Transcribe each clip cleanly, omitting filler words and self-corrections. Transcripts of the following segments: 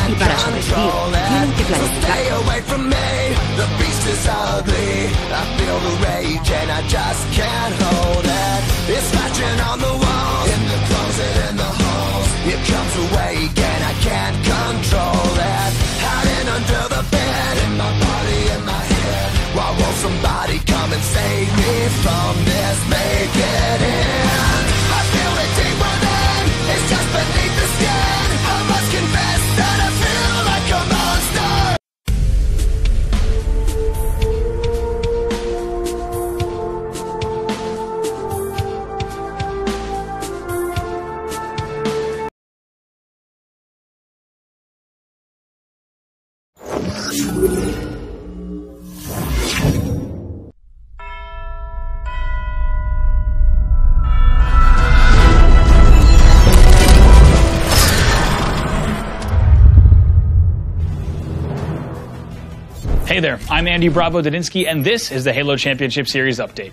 Y para sobrevivir, tienen que planificar. Somebody come and save me from this, make it end. I feel it deep within, it's just beneath the skin. I must confess that I feel like a monster. Hey there, I'm Andy Bravo-Dadinsky, and this is the Halo Championship Series update.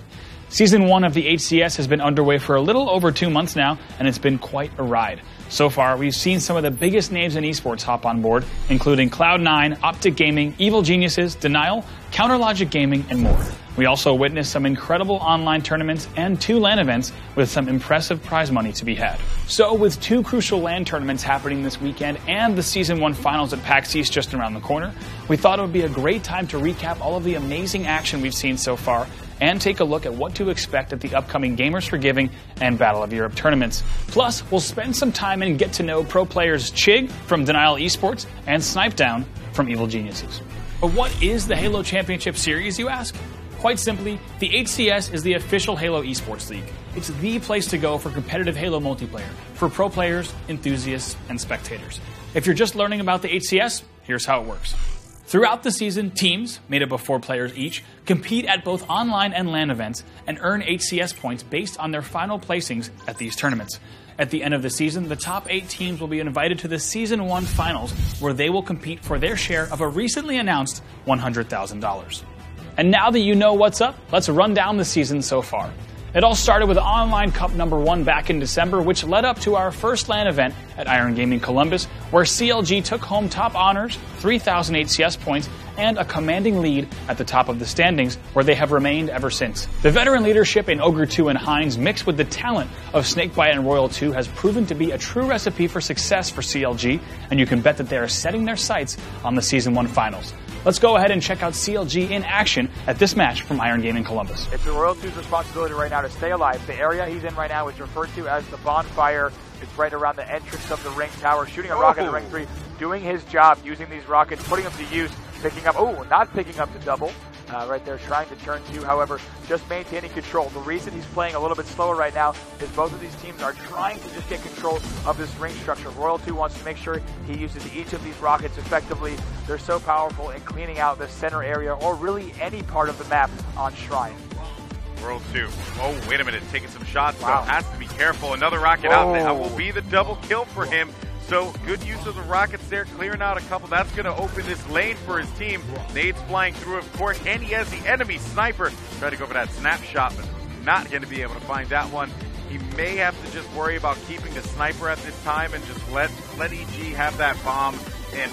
Season 1 of the HCS has been underway for a little over 2 months now, and it's been quite a ride. So far, we've seen some of the biggest names in esports hop on board, including Cloud9, Optic Gaming, Evil Geniuses, Denial, Counterlogic Gaming, and more. We also witnessed some incredible online tournaments and 2 LAN events with some impressive prize money to be had. So with 2 crucial LAN tournaments happening this weekend and the Season 1 finals at PAX East just around the corner, we thought it would be a great time to recap all of the amazing action we've seen so far and take a look at what to expect at the upcoming Gamers for Giving and Battle of Europe tournaments. Plus, we'll spend some time and get to know pro players Chig from Denial Esports and Snipedown from Evil Geniuses. But what is the Halo Championship Series, you ask? Quite simply, the HCS is the official Halo Esports League. It's the place to go for competitive Halo multiplayer, for pro players, enthusiasts, and spectators. If you're just learning about the HCS, here's how it works. Throughout the season, teams, made up of 4 players each, compete at both online and LAN events and earn HCS points based on their final placings at these tournaments. At the end of the season, the top 8 teams will be invited to the Season 1 finals, where they will compete for their share of a recently announced $100,000. And now that you know what's up, let's run down the season so far. It all started with Online Cup number 1 back in December, which led up to our first LAN event at Iron Gaming Columbus, where CLG took home top honors, 3,000 HCS points, and a commanding lead at the top of the standings, where they have remained ever since. The veteran leadership in Ogre 2 and Hines, mixed with the talent of Snakebite and Royal 2, has proven to be a true recipe for success for CLG, and you can bet that they are setting their sights on the Season 1 finals. Let's go ahead and check out CLG in action at this match from Iron Gaming Columbus. It's the Royal 2's responsibility right now to stay alive. The area he's in right now is referred to as the bonfire. It's right around the entrance of the ring tower, shooting a rocket at ring 3, doing his job, using these rockets, putting them to use, picking up, not picking up the double. Right there, trying to turn 2, however, just maintaining control. The reason he's playing a little bit slower right now is both of these teams are trying to just get control of this ring structure. Royal 2 wants to make sure he uses each of these rockets effectively. They're so powerful in cleaning out the center area or really any part of the map on Shrine. Royal 2. Oh, wait a minute, taking some shots, so has to be careful. Another rocket out there. That will be the double kill for him. So good use of the rockets there, clearing out a couple. That's going to open this lane for his team. Nades flying through, of course, and he has the enemy sniper. Try to go for that snapshot, but not going to be able to find that one. He may have to just worry about keeping the sniper at this time and just let EG have that bomb and,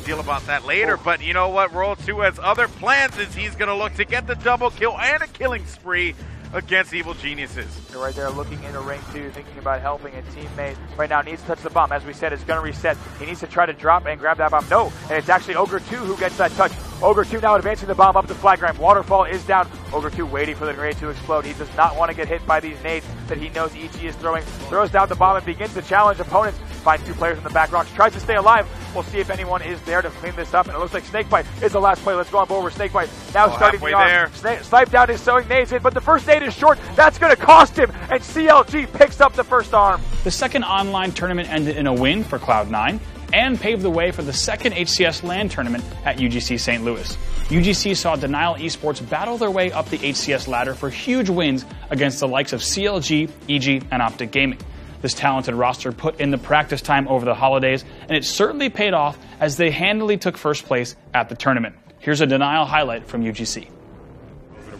deal about that later. But you know what? Royal 2 has other plans as he's going to look to get the double kill and a killing spree against Evil Geniuses. They're right there looking into ring 2, thinking about helping a teammate. Right now needs to touch the bomb. As we said, it's going to reset. He needs to try to drop and grab that bomb. No, and it's actually Ogre 2 who gets that touch. Ogre 2 now advancing the bomb up the flag ramp. Waterfall is down. Ogre 2 waiting for the grenade to explode. He does not want to get hit by these nades that he knows EG is throwing. Throws down the bomb and begins to challenge opponents. Finds 2 players in the back rocks. Tries to stay alive. We'll see if anyone is there to clean this up. And it looks like Snakebite is the last play. Let's go on board with Snakebite. Now starting the arm. Snipedown is sewing nades in, but the first nade is short. That's going to cost him. And CLG picks up the first arm. The second online tournament ended in a win for Cloud9 and paved the way for the second HCS LAN tournament at UGC St. Louis. UGC saw Denial Esports battle their way up the HCS ladder for huge wins against the likes of CLG, EG, and Optic Gaming. This talented roster put in the practice time over the holidays, and it certainly paid off as they handily took first place at the tournament. Here's a Denial highlight from UGC.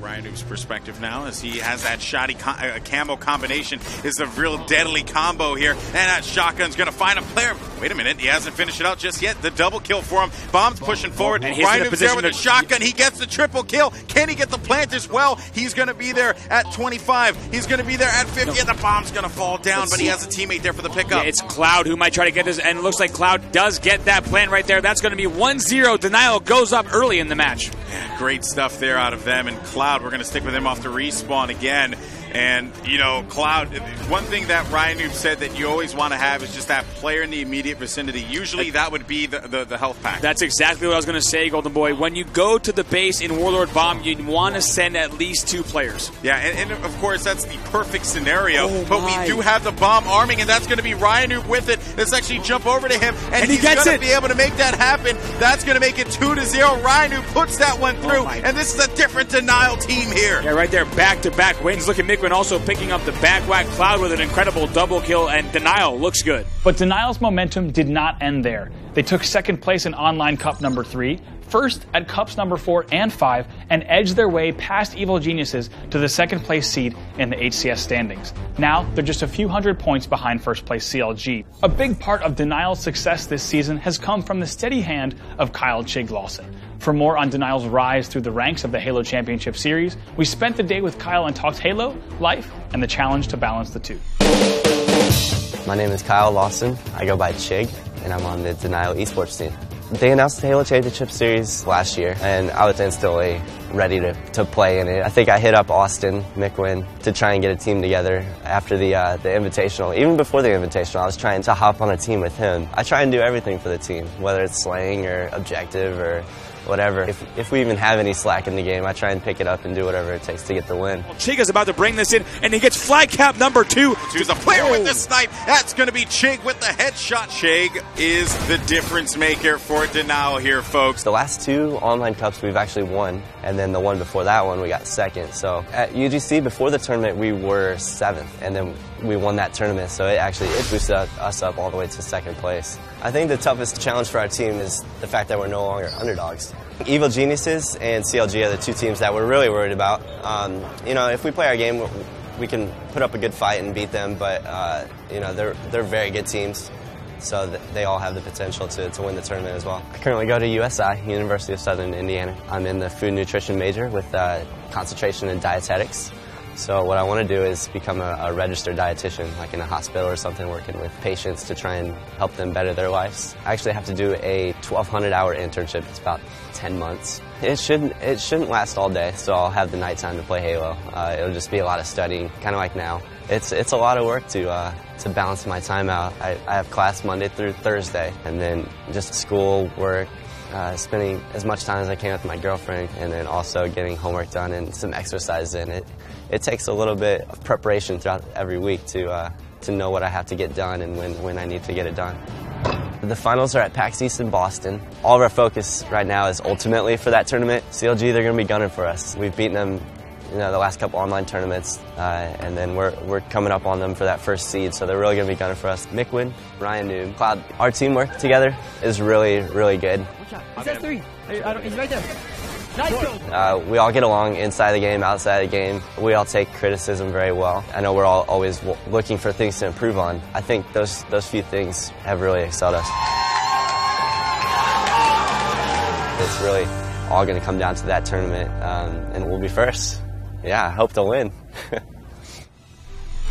Ryan Noob's perspective now, as he has that shoddy camo combination. Is a real deadly combo here, and that shotgun's going to find a player. Wait a minute, he hasn't finished it out just yet. The double kill for him. Bomb's pushing forward. And he's Ryan in a Noob's there position with a to shotgun. He gets the triple kill. Can he get the plant as well? He's going to be there at 25. He's going to be there at 50, and the bomb's going to fall down, but he has a teammate there for the pickup. Yeah, it's Cloud who might try to get this, and it looks like Cloud does get that plant right there. That's going to be 1-0. Denial goes up early in the match. Yeah, great stuff there out of them. And Cloud, we're going to stick with him off the respawn again. And, you know, Cloud, one thing that Ryan Noob said that you always want to have is just that player in the immediate vicinity. Usually that would be the health pack. That's exactly what I was going to say, Golden Boy. When you go to the base in Warlord Bomb, you want to send at least 2 players. Yeah, and of course, that's the perfect scenario. But we do have the bomb arming, and that's going to be Ryan Noob with it. Let's actually jump over to him, and he's going to be able to make that happen. That's going to make it 2-0. Ryan Noob puts that one through, and this is a different Denial team here. Yeah, right there, back-to-back wins. Look at Miquin also picking up the back whack. Cloud with an incredible double kill, and Denial looks good. But Denial's momentum did not end there. They took second place in Online Cup number 3, first at Cups number 4 and 5, and edged their way past Evil Geniuses to the second place seed in the HCS standings. Now, they're just a few hundred points behind first place CLG. A big part of Denial's success this season has come from the steady hand of Kyle Chig-Lawson. For more on Denial's rise through the ranks of the Halo Championship Series, we spent the day with Kyle and talked Halo, life, and the challenge to balance the two. My name is Kyle Lawson. I go by Chig, and I'm on the Denial esports team. They announced the Halo Championship Series last year, and I was instantly ready to play in it. I think I hit up Austin Miquin to try and get a team together after the Invitational. Even before the Invitational, I was trying to hop on a team with him. I try and do everything for the team, whether it's slaying or objective or whatever. If we even have any slack in the game, I try and pick it up and do whatever it takes to get the win. Well, Chig is about to bring this in, and he gets flag cap number 2. Choose a player with this snipe. That's going to be Chig with the headshot. Chig is the difference maker for Denial here, folks. The last 2 online cups we've actually won, and then the one before that one we got second. So at UGC before the tournament we were 7th, and then we won that tournament, so it boosted us up all the way to second place. I think the toughest challenge for our team is the fact that we're no longer underdogs. Evil Geniuses and CLG are the 2 teams that we're really worried about. You know, if we play our game, we can put up a good fight and beat them, but you know, they're very good teams, so they all have the potential to win the tournament as well. I currently go to USI, University of Southern Indiana. I'm in the food nutrition major with concentration in dietetics. So what I want to do is become a registered dietitian, like in a hospital or something, working with patients to try and help them better their lives. I actually have to do a 1,200-hour internship. It's about 10 months. It shouldn't last all day, so I'll have the nighttime to play Halo. It'll just be a lot of studying, kind of like now. It's a lot of work to balance my time out. I have class Monday through Thursday, and then just school, work, spending as much time as I can with my girlfriend, and then also getting homework done and some exercise in. It takes a little bit of preparation throughout every week to know what I have to get done and when I need to get it done. The finals are at PAX East in Boston. All of our focus right now is ultimately for that tournament. CLG, they're going to be gunning for us. We've beaten them, you know, the last couple online tournaments, and then we're coming up on them for that first seed, so they're really going to be gunning for us. Miquin, Ryan Noob, Cloud, our teamwork together is really, really good. He says 3. He's right there. We all get along inside the game, outside the game. We all take criticism very well. I know we're all always looking for things to improve on. I think those few things have really excelled us. It's really all going to come down to that tournament, and we'll be first. Yeah, I hope to win.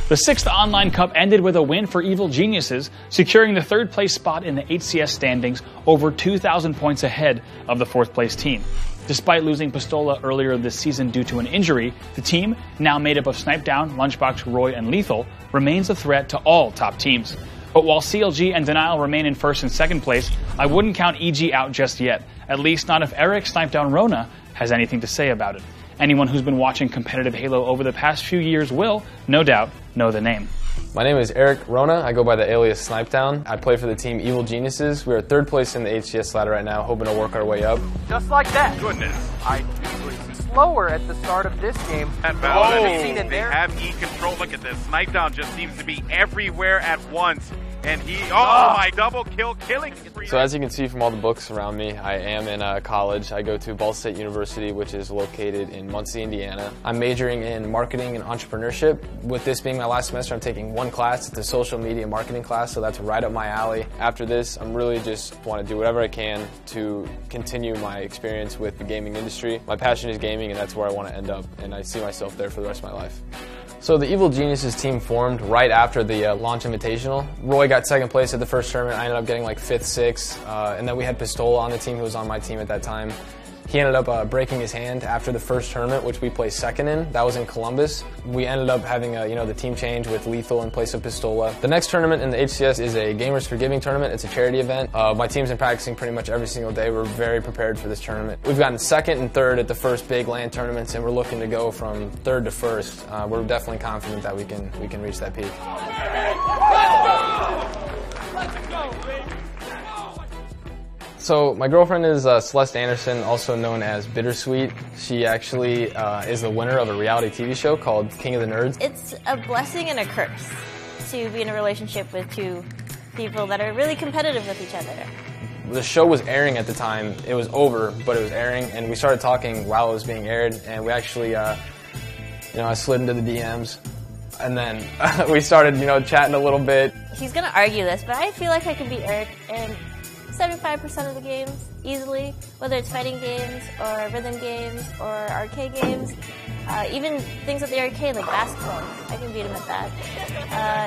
The 6th Online Cup ended with a win for Evil Geniuses, securing the 3rd place spot in the HCS standings, over 2,000 points ahead of the 4th place team. Despite losing Pistola earlier this season due to an injury, the team, now made up of Snipedown, Lunchbox, Roy, and Lethal, remains a threat to all top teams. But while CLG and Denial remain in 1st and 2nd place, I wouldn't count EG out just yet, at least not if Eric Snipedown Rona has anything to say about it. Anyone who's been watching competitive Halo over the past few years will, no doubt, know the name. My name is Eric Rona. I go by the alias Snipedown. I play for the team Evil Geniuses. We are 3rd place in the HCS ladder right now, hoping to work our way up. Just like that. Goodness. I usually slower at the start of this game. They have E control. Look at this. Snipedown just seems to be everywhere at once. and my double kill, killing. So as you can see from all the books around me, I am in college. I go to Ball State University, which is located in Muncie, Indiana. I'm majoring in marketing and entrepreneurship. With this being my last semester, I'm taking one class. It's a social media marketing class, so that's right up my alley. After this, I'm really just want to do whatever I can to continue my experience with the gaming industry. My passion is gaming, and that's where I want to end up, and I see myself there for the rest of my life. So the Evil Geniuses team formed right after the launch invitational. Roy got second place at the first tournament. I ended up getting like 5th, 6th, and then we had Pistola on the team, who was on my team at that time. He ended up breaking his hand after the first tournament, which we placed second in. That was in Columbus. We ended up having the team change with Lethal in place of Pistola. The next tournament in the HCS is a Gamers for Giving tournament. It's a charity event. My team's been practicing pretty much every single day. We're very prepared for this tournament. We've gotten 2nd and 3rd at the first big LAN tournaments, and we're looking to go from 3rd to 1st. We're definitely confident that we can reach that peak. Let's go, baby. So my girlfriend is Celeste Anderson, also known as Bittersweet. She actually is the winner of a reality TV show called King of the Nerds. It's a blessing and a curse to be in a relationship with two people that are really competitive with each other. The show was airing at the time. It was over, but it was airing, and we started talking while it was being aired, and we actually, I slid into the DMs, and then we started, chatting a little bit. He's gonna argue this, but I feel like I can beat Eric in 75% of the games easily, whether it's fighting games or rhythm games or arcade games, even things at the arcade like basketball. I can beat him at that.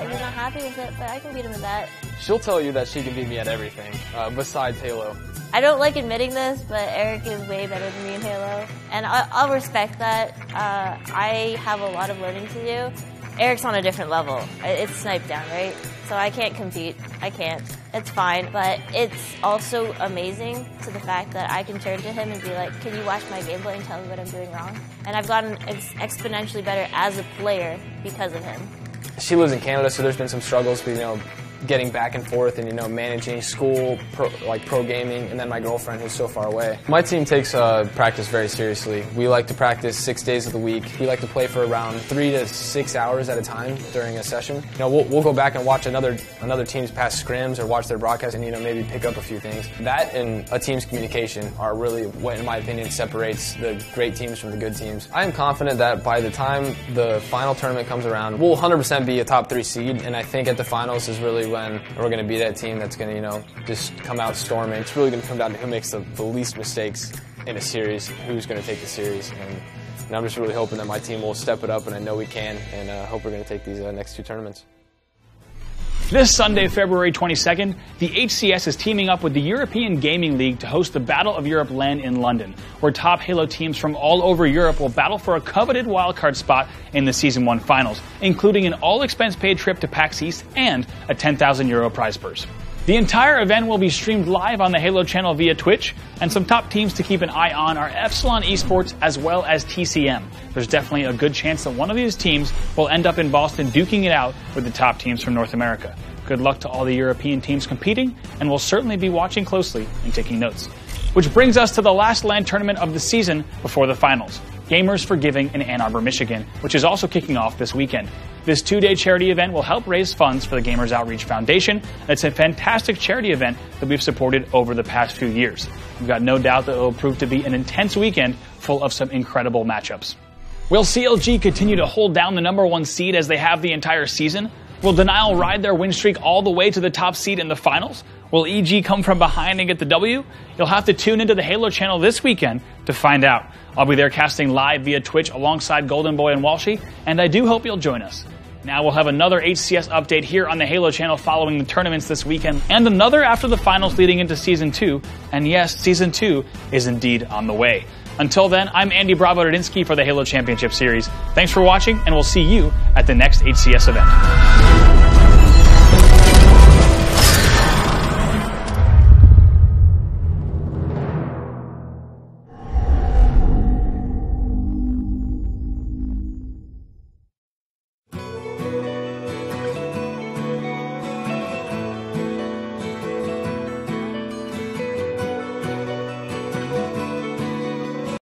He's not happy with it, but I can beat him at that. She'll tell you that she can beat me at everything, besides Halo. I don't like admitting this, but Eric is way better than me in Halo, and I'll respect that. I have a lot of learning to do. Eric's on a different level. It's snipe down, right? So I can't compete. I can't. It's fine. But it's also amazing to the fact that I can turn to him and be like, can you watch my gameplay and tell me what I'm doing wrong? And I've gotten exponentially better as a player because of him. She lives in Canada, so there's been some struggles with, getting back and forth and, managing school, pro gaming, and then my girlfriend who's so far away. My team takes practice very seriously. We like to practice 6 days of the week. We like to play for around 3 to 6 hours at a time during a session. We'll go back and watch another team's past scrims or watch their broadcast and, maybe pick up a few things. That and a team's communication are really what, in my opinion, separates the great teams from the good teams. I am confident that by the time the final tournament comes around, we'll 100% be a top 3 seed, and I think at the finals is really when we're going to be that team that's going to, just come out storming. It's really going to come down to who makes the least mistakes in a series, who's going to take the series. And I'm just really hoping that my team will step it up, and I know we can, and I hope we're going to take these next 2 tournaments. This Sunday, February 22nd, the HCS is teaming up with the European Gaming League to host the Battle of Europe LAN in London, where top Halo teams from all over Europe will battle for a coveted wildcard spot in the Season 1 finals, including an all-expense-paid trip to PAX East and a €10,000 prize purse. The entire event will be streamed live on the Halo channel via Twitch, and some top teams to keep an eye on are Epsilon Esports as well as TCM. There's definitely a good chance that one of these teams will end up in Boston duking it out with the top teams from North America. Good luck to all the European teams competing, and we'll certainly be watching closely and taking notes. Which brings us to the last LAN tournament of the season before the finals, Gamers for Giving in Ann Arbor, Michigan, which is also kicking off this weekend. This 2-day charity event will help raise funds for the Gamers Outreach Foundation. It's a fantastic charity event that we've supported over the past few years. We've got no doubt that it will prove to be an intense weekend full of some incredible matchups. Will CLG continue to hold down the #1 seed as they have the entire season? Will Denial ride their win streak all the way to the top seed in the finals? Will EG come from behind and get the W? You'll have to tune into the Halo channel this weekend to find out. I'll be there casting live via Twitch alongside Golden Boy and Walshy, and I do hope you'll join us. Now we'll have another HCS update here on the Halo channel following the tournaments this weekend, and another after the finals leading into Season 2. And yes, Season 2 is indeed on the way. Until then, I'm Andy Bravo-Dadinsky for the Halo Championship Series. Thanks for watching, and we'll see you at the next HCS event.